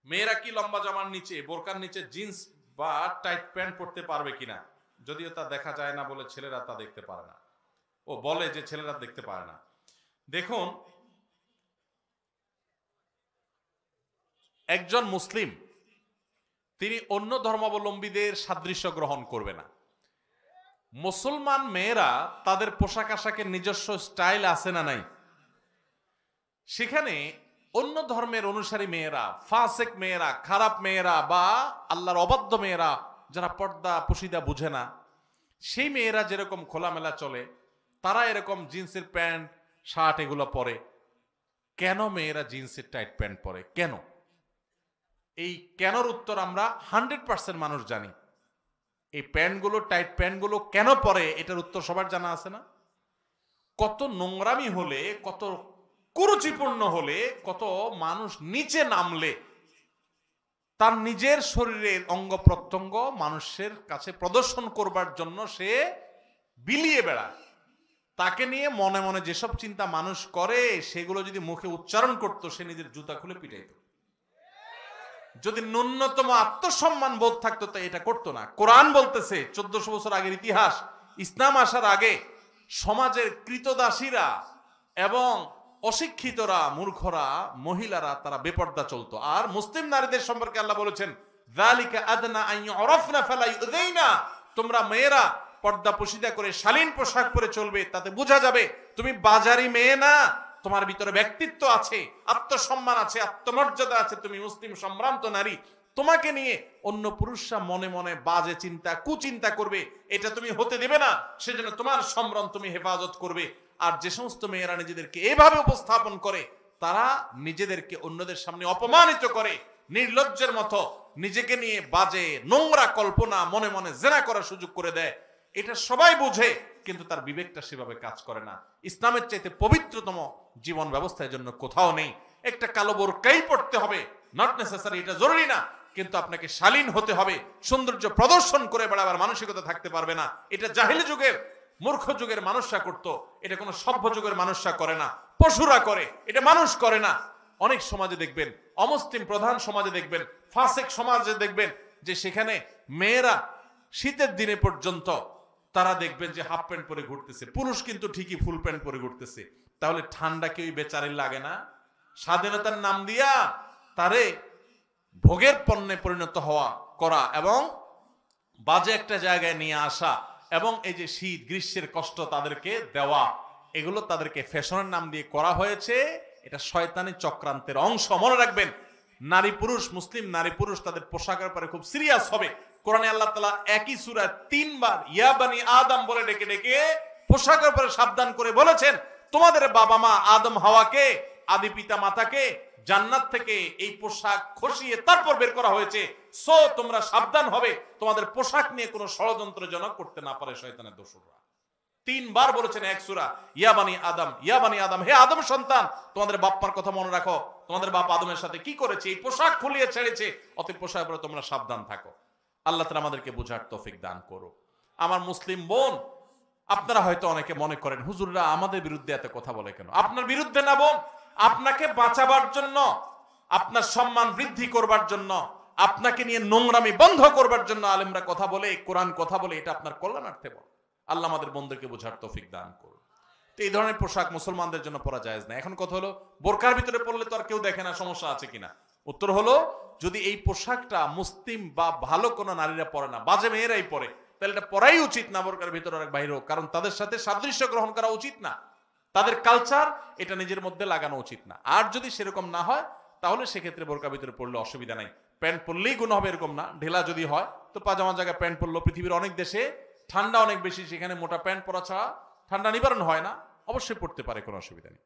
মেয়েরা কি লম্বা জামার নিচে, বোরকার নিচে জিন্স বা টাইট প্যান্ট পরতে পারবে কিনা? যদিও তা দেখা যায় না বলে ছেলেরা তা দেখতে পারে না। ও বলে যে ছেলেরা দেখতে পারে না। দেখুন, একজন মুসলিম তিনি অন্য ধর্মাবলম্বীদের সাদৃশ্য গ্রহণ করবে না। মুসলমান মেয়েরা তাদের পোশাক আশাকের নিজস্ব স্টাইল আছে না নাই? সেখানে অন্য ধর্মের অনুসারী মেয়েরা, ফাসেক মেয়েরা, খারাপ মেয়েরা বা আল্লাহর অবাধ্য মেয়েরা যারা পর্দা পুশিদা বুঝে না, সেই মেয়েরা যেরকম খোলামেলা চলে, তারা এরকম জিন্সের প্যান্ট শার্ট এগুলো পরে। কেন মেয়েরা জিন্সের টাইট প্যান্ট পরে? কেন? এই কেনর উত্তর আমরা 100% মানুষ জানি। এই প্যান্টগুলো, টাইট প্যান্টগুলো কেন পরে, এটার উত্তর সবার জানা আছে না? কত নোংরামি হলে, কত কুরুচিপূর্ণ হলে, কত মানুষ নিচে নামলে তার নিজের শরীরের অঙ্গ প্রত্যঙ্গ মানুষের কাছে প্রদর্শন করবার জন্য সে বিলিয়ে বেড়ায়। তাকে নিয়ে মনে মনে যেসব চিন্তা মানুষ করে, সেগুলো যদি মুখে উচ্চারণ করতো, সে নিজের জুতা খুলে পিটাইত। যদি ন্যূনতম আত্মসম্মান বোধ থাকতো তা এটা করতো না। কোরআন বলতেছে 1400 বছর আগের ইতিহাস, ইসলাম আসার আগে সমাজের কৃতদাসীরা এবং অশিক্ষিতরা, মূর্খরা, মহিলারা তারা বেপর্দা চলতো। আর মুসলিম নারীদের সম্পর্কে আল্লাহ বলেছেন, যালিকা আদনা আন ইউরাফনা ফালা ইউযাইনা, তোমরা মেয়েরা পর্দা পুশিদা করে শালীন পোশাক পরে চলবে, তাতে বোঝা যাবে তুমি বাজারি মেয়ে না, তোমার ভিতরে ব্যক্তিত্ব আছে, আত্মসম্মান আছে, আত্মমর্যাদা আছে, তুমি মুসলিম সম্ভ্রান্ত নারী। তোমাকে নিয়ে অন্য পুরুষরা মনে মনে বাজে চিন্তা, কুচিন্তা করবে, এটা তুমি হতে দেবে না। সেজন্য তোমার সম্ভ্রম তুমি হেফাজত করবে। আর যে সমস্ত মেয়েরা নিজেদেরকে এভাবে উপস্থাপন করে, তারা নিজেদেরকে অন্যদের সামনে অপমানিত করে, নির্লজ্জের মতো নিজেকে নিয়ে বাজে নোংরা কল্পনা মনে মনে জেনা করার সুযোগ করে দেয়। এটা সবাই বুঝে, কিন্তু তার বিবেকটা সেভাবে কাজ করে না। ইসলামের চাইতে পবিত্রতম জীবন ব্যবস্থার জন্য কোথাও নেই। একটা কালো বোরকাই পড়তে হবে, নট নেসেসারি, এটা জরুরি না, কিন্তু আপনাকে শালীন হতে হবে, সৌন্দর্য প্রদর্শন করে বেড়াবার মানসিকতা থাকতে পারবে না। এটা জাহিলি যুগের, মূর্খ যুগের মানুষরা করত, এটা কোনো সভ্য যুগের মানুষরা করে না, পশুরা করে, এটা মানুষ করে না। অনেক সমাজে দেখবেন, অমুসলিম প্রধান সমাজে দেখবেন, ফাসেক সমাজে দেখবেন যে সেখানে মেয়েরা শীতের দিনে পর্যন্ত তারা দেখবেন যে হাফ প্যান্ট পরে ঘুরতেছে, পুরুষ কিন্তু ঠিকই ফুল প্যান্ট পরে ঘুরতেছে। তাহলে ঠান্ডা কি ওই বেচারির লাগে না? স্বাধীনতার নাম দিয়া তারে ভোগের পণ্যে পরিণত হওয়া করা এবং বাজে একটা জায়গায় নিয়ে আসা, এবং এই যে শীত গ্রীষ্মের কষ্ট তাদেরকে দেওয়া, এগুলো তাদেরকে ফ্যাশনের নাম দিয়ে করা হয়েছে। এটা শয়তানি চক্রান্তের অংশ। মনে রাখবেন, নারী পুরুষ, মুসলিম নারী পুরুষ তাদের পোশাকের ব্যাপারে খুব সিরিয়াস হবে। কোরআনে আল্লাহ তাআলা একই সূরায় 3 বার ইয়া বানি আদম বলে ডেকে ডেকে পোশাকের ব্যাপারে সাবধান করে বলেছেন, তোমাদের বাবা মা আদম হাওয়াকে, আদি পিতা মাতাকে জান্নাত থেকে এই পোশাক খসিয়ে তারপর বের করা হয়েছে। সো তোমরা সাবধান হবে, তোমাদের পোশাক নিয়ে কোনো ষড়যন্ত্র যেন করতে না পারে শয়তানের দোসররা। 3 বার বলেছেন এক সূরা, ইয়া বানি আদম, ইয়া বানি আদম, হে আদম সন্তান, তোমাদের বাপ্পার কথা মনে রাখো, তোমাদের বাপ আদমের সাথে কি করেছে, এই পোশাক খুলিয়ে ছেড়েছে, অতএব পোশাকের উপরে তোমরা সাবধান থাকো। আল্লাহ তাআলা আমাদেরকে বোঝার তৌফিক দান করো। আমার মুসলিম বোন, আপনারা হয়তো অনেকে মনে করেন, হুজুররা আমাদের বিরুদ্ধে এত কথা বলে কেন? আপনার বিরুদ্ধে না বোন, আপনাকে বাঁচাবার জন্য, আপনার সম্মান বৃদ্ধি করবার জন্য, আপনাকে নিয়ে নোংরামি বন্ধ করবার জন্য আলেমরা কথা বলে, কোরআন কথা বলে, এটা আপনার কল্যাণার্থে বলে। আল্লাহ আমাদের বন্ধুকে বোঝার তৌফিক দান করুন। তো এই ধরনের পোশাক মুসলমানদের জন্য পরা জায়েজ না। এখন কথা হলো, বোরকার ভিতরে পড়লে তো আর কেউ দেখে না, সমস্যা আছে কিনা? উত্তর হলো, যদি এই পোশাকটা মুসলিম বা ভালো কোনো নারীরা পরে না, বাজে মেয়েরাই পরে, তাহলে এটা পরাই উচিত না, বোরকার ভিতরে অনেক বাইরেও। কারণ তাদের সাথে সাদৃশ্য গ্রহণ করা উচিত না, তাদের কালচার এটা নিজের মধ্যে লাগানো উচিত না। আর যদি সেরকম না হয়, তাহলে সেক্ষেত্রে বোরকার ভিতরে পড়লে অসুবিধা নাই। প্যান্ট পরলেই গুনাহ হবে এরকম না। ঢেলা যদি হয় তো পাজামার জায়গায় প্যান্ট পরলো। পৃথিবীর অনেক দেশে ঠান্ডা অনেক বেশি, সেখানে মোটা প্যান্ট পরা ছাড়া ঠান্ডা নিবারণ হয় না, অবশ্যই পড়তে পারে, কোনো অসুবিধা নেই।